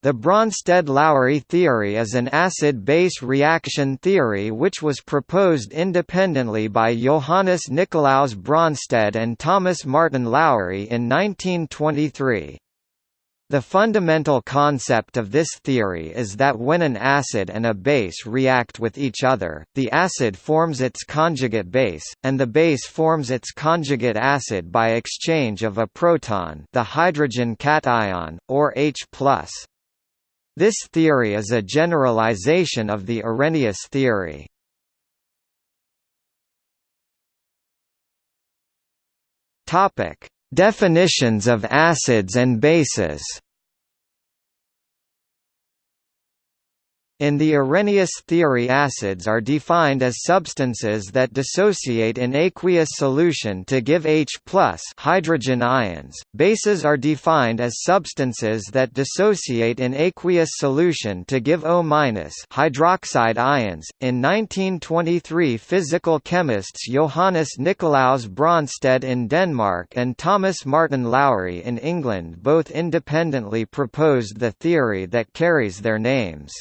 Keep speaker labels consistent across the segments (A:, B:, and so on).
A: The Bronsted-Lowry theory is an acid-base reaction theory which was proposed independently by Johannes Nicolaus Bronsted and Thomas Martin Lowry in 1923. The fundamental concept of this theory is that when an acid and a base react with each other, the acid forms its conjugate base, and the base forms its conjugate acid by exchange of a proton, the hydrogen cation, or H+. This theory is a generalization of the Arrhenius theory. Topic: Definitions of acids and bases. In the Arrhenius theory, acids are defined as substances that dissociate in aqueous solution to give H+ hydrogen ions. Bases are defined as substances that dissociate in aqueous solution to give O- hydroxide ions. In 1923, physical chemists Johannes Nicolaus Bronsted in Denmark and Thomas Martin Lowry in England both independently proposed the theory that carries their names.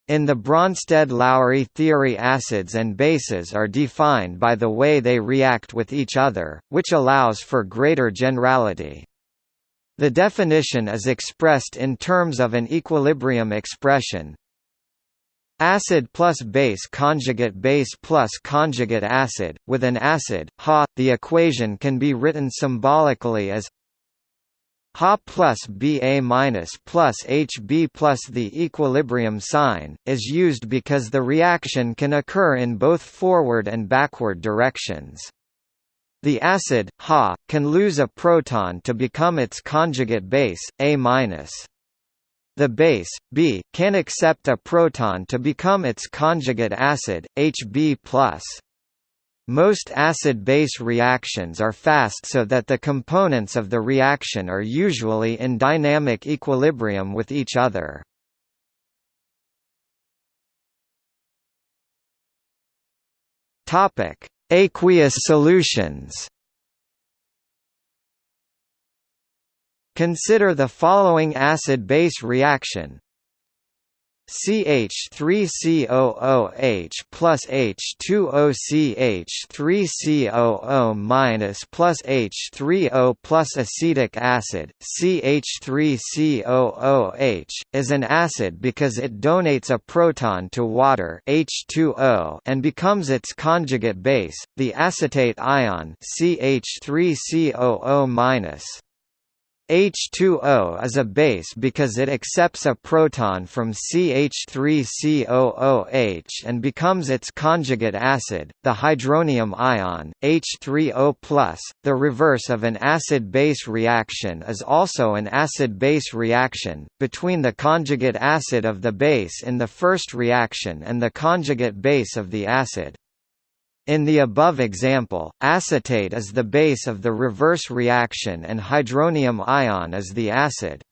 A: In the Bronsted-Lowry theory, acids and bases are defined by the way they react with each other, which allows for greater generality. The definition is expressed in terms of an equilibrium expression. Acid plus base plus conjugate acid. With an acid, Ha, the equation can be written symbolically as Ha plus Ba minus plus Hb plus. The equilibrium sign is used because the reaction can occur in both forward and backward directions. The acid, Ha, can lose a proton to become its conjugate base, A minus. The base, B, can accept a proton to become its conjugate acid, Hb plus. Most acid-base reactions are fast so that the components of the reaction are usually in dynamic equilibrium with each other. Topic: Aqueous solutions. Consider the following acid-base reaction: CH3COOH plus H2OCH3COO minus plus H3O plus acetic acid. CH3COOH is an acid because it donates a proton to water, H2O, and becomes its conjugate base, the acetate ion, CH3COO minus. H2O is a base because it accepts a proton from CH3COOH and becomes its conjugate acid, the hydronium ion, H3O+. The reverse of an acid-base reaction is also an acid-base reaction, between the conjugate acid of the base in the first reaction and the conjugate base of the acid. In the above example, acetate is the base of the reverse reaction and hydronium ion is the acid.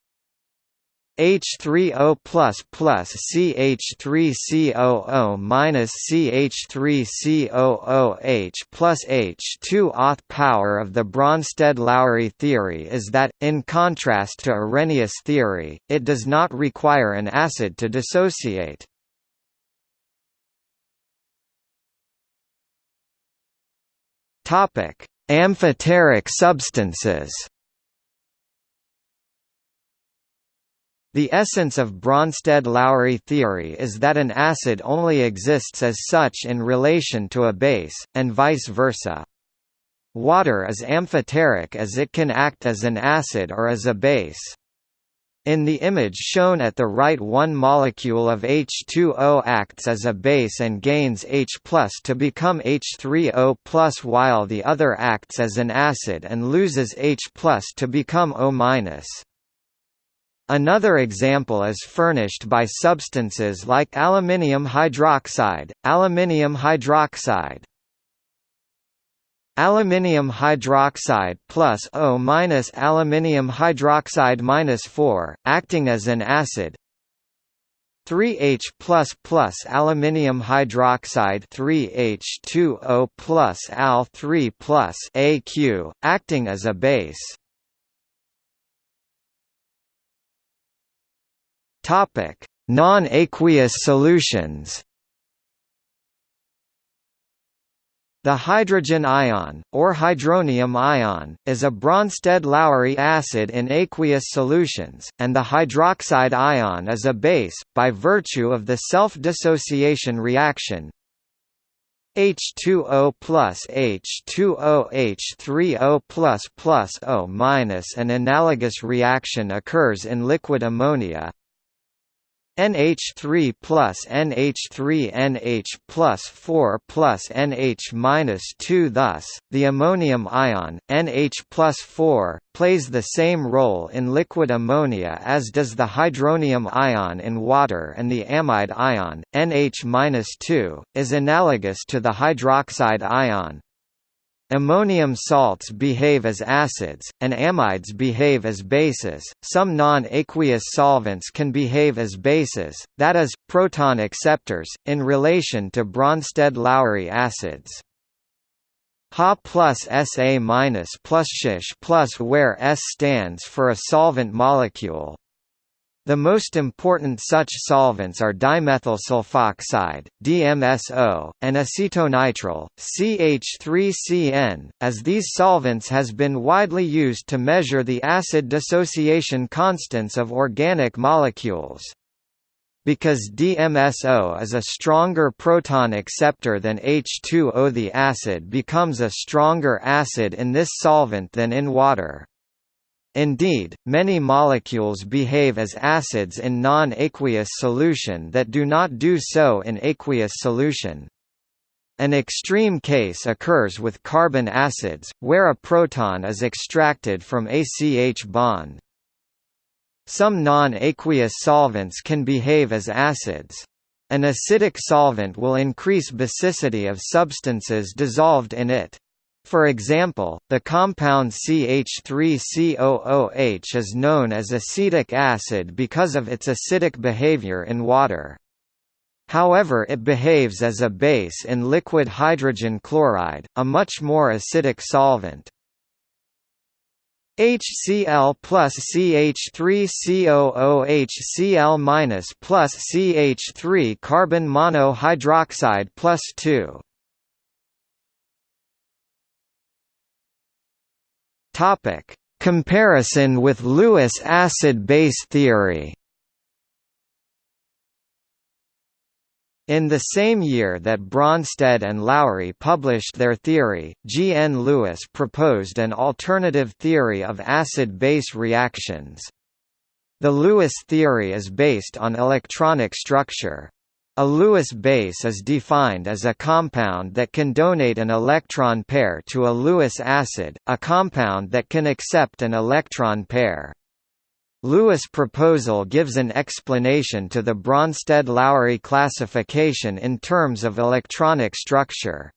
A: H3O++ CH3COO minus CH3COOH plus H2O. Power of the Bronsted-Lowry theory is that, in contrast to Arrhenius theory, it does not require an acid to dissociate. Topic: Amphoteric substances. The essence of Bronsted-Lowry theory is that an acid only exists as such in relation to a base, and vice versa. Water is amphoteric as it can act as an acid or as a base. In the image shown at the right, one molecule of H2O acts as a base and gains H+ to become H3O+, while the other acts as an acid and loses H+ to become O-. Another example is furnished by substances like aluminium hydroxide. Aluminium hydroxide plus O minus aluminium hydroxide minus 4, acting as an acid. 3H plus aluminium hydroxide 3H2O plus Al3 plus AQ, acting as a base. Non-aqueous solutions. The hydrogen ion, or hydronium ion, is a Bronsted-Lowry acid in aqueous solutions, and the hydroxide ion is a base, by virtue of the self-dissociation reaction H2O plus H2O H3O plus plus O minus. An analogous reaction occurs in liquid ammonia. NH3 plus NH3 NH plus 4 plus NH minus 2. Thus, the ammonium ion, NH plus 4, plays the same role in liquid ammonia as does the hydronium ion in water, and the amide ion, NH minus 2, is analogous to the hydroxide ion. Ammonium salts behave as acids, and amides behave as bases. Some non-aqueous solvents can behave as bases, that is, proton acceptors, in relation to Bronsted-Lowry acids. Ha plus Sa minus plus Sh plus, where S stands for a solvent molecule. The most important such solvents are dimethyl sulfoxide (DMSO) and acetonitrile (CH3CN), as these solvents has been widely used to measure the acid dissociation constants of organic molecules. Because DMSO is a stronger proton acceptor than H2O, the acid becomes a stronger acid in this solvent than in water. Indeed, many molecules behave as acids in non-aqueous solution that do not do so in aqueous solution. An extreme case occurs with carbon acids, where a proton is extracted from a CH bond. Some non-aqueous solvents can behave as acids. An acidic solvent will increase basicity of substances dissolved in it. For example, the compound CH3COOH is known as acetic acid because of its acidic behavior in water. However, it behaves as a base in liquid hydrogen chloride, a much more acidic solvent. HCl plus CH3COOH Cl minus plus CH3 carbon monohydroxide plus 2. Topic: Comparison with Lewis acid-base theory. In the same year that Bronsted and Lowry published their theory, G. N. Lewis proposed an alternative theory of acid-base reactions. The Lewis theory is based on electronic structure. A Lewis base is defined as a compound that can donate an electron pair to a Lewis acid, a compound that can accept an electron pair. Lewis' proposal gives an explanation to the Bronsted-Lowry classification in terms of electronic structure.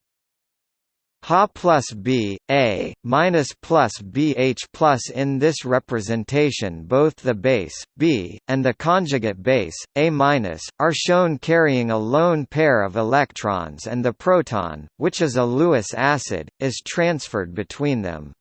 A: Ha plus B, A, minus plus BH plus. In this representation both the base, B, and the conjugate base, A minus, are shown carrying a lone pair of electrons, and the proton, which is a Lewis acid, is transferred between them.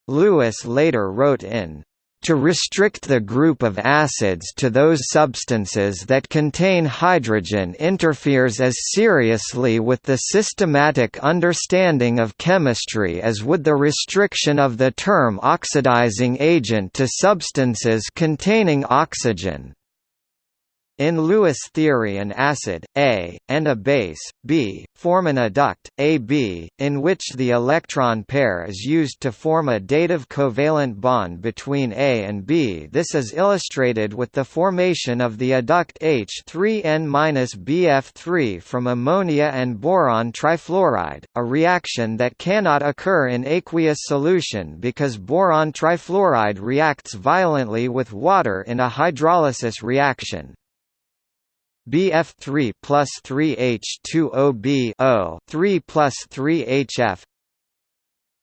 A: Lewis later wrote in to restrict the group of acids to those substances that contain hydrogen interferes as seriously with the systematic understanding of chemistry as would the restriction of the term oxidizing agent to substances containing oxygen. In Lewis theory, an acid, A, and a base, B, form an adduct, AB, in which the electron pair is used to form a dative covalent bond between A and B. This is illustrated with the formation of the adduct H3N-BF3 from ammonia and boron trifluoride, a reaction that cannot occur in aqueous solution because boron trifluoride reacts violently with water in a hydrolysis reaction. BF3 plus 3H2OB O 3 plus 3HF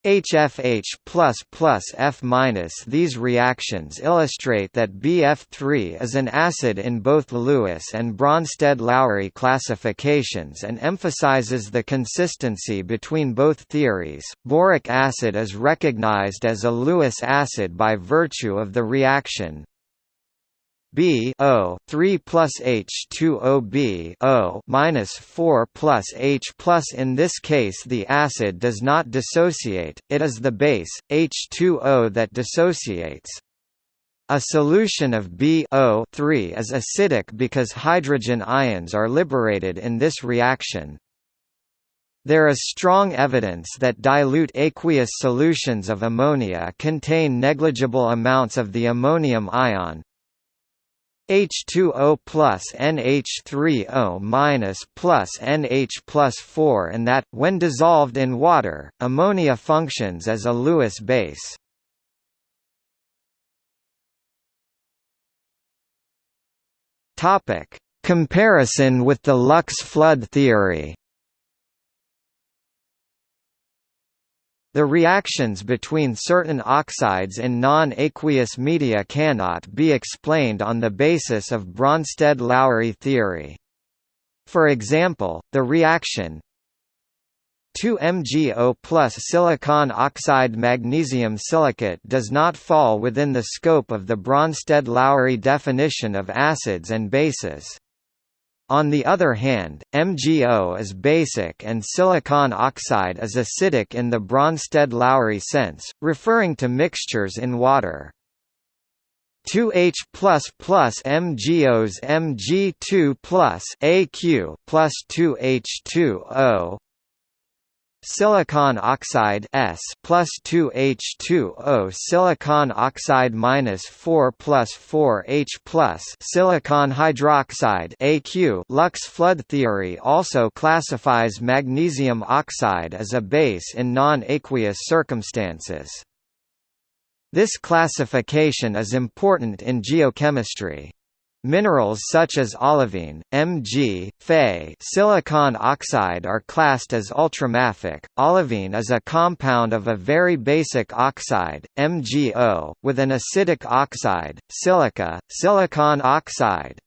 A: HFH plus plus F minus. These reactions illustrate that BF3 is an acid in both Lewis and Bronsted-Lowry classifications and emphasizes the consistency between both theories. Boric acid is recognized as a Lewis acid by virtue of the reaction B O 3 plus H2O B O minus 4 plus H plus. In this case the acid does not dissociate, it is the base, H2O, that dissociates. A solution of BO3 is acidic because hydrogen ions are liberated in this reaction. There is strong evidence that dilute aqueous solutions of ammonia contain negligible amounts of the ammonium ion H2O plus NH3O minus plus NH plus 4, and that, when dissolved in water, ammonia functions as a Lewis base. Comparison with the Lux flood theory. The reactions between certain oxides in non-aqueous media cannot be explained on the basis of Bronsted-Lowry theory. For example, the reaction 2MgO plus silicon oxide magnesium silicate does not fall within the scope of the Bronsted-Lowry definition of acids and bases. On the other hand, MgO is basic and silicon oxide is acidic in the Bronsted-Lowry sense, referring to mixtures in water. 2H MgOs Mg2 Aq plus 2H2O silicon oxide S plus 2H2O silicon oxide minus 4 plus 4H plus silicon hydroxide AQ. Lux flood theory also classifies magnesium oxide as a base in non-aqueous circumstances. This classification is important in geochemistry. Minerals such as olivine, Mg, Fe, silicon oxide are classed as ultramafic. Olivine is a compound of a very basic oxide, MgO, with an acidic oxide, silica, silicon oxide.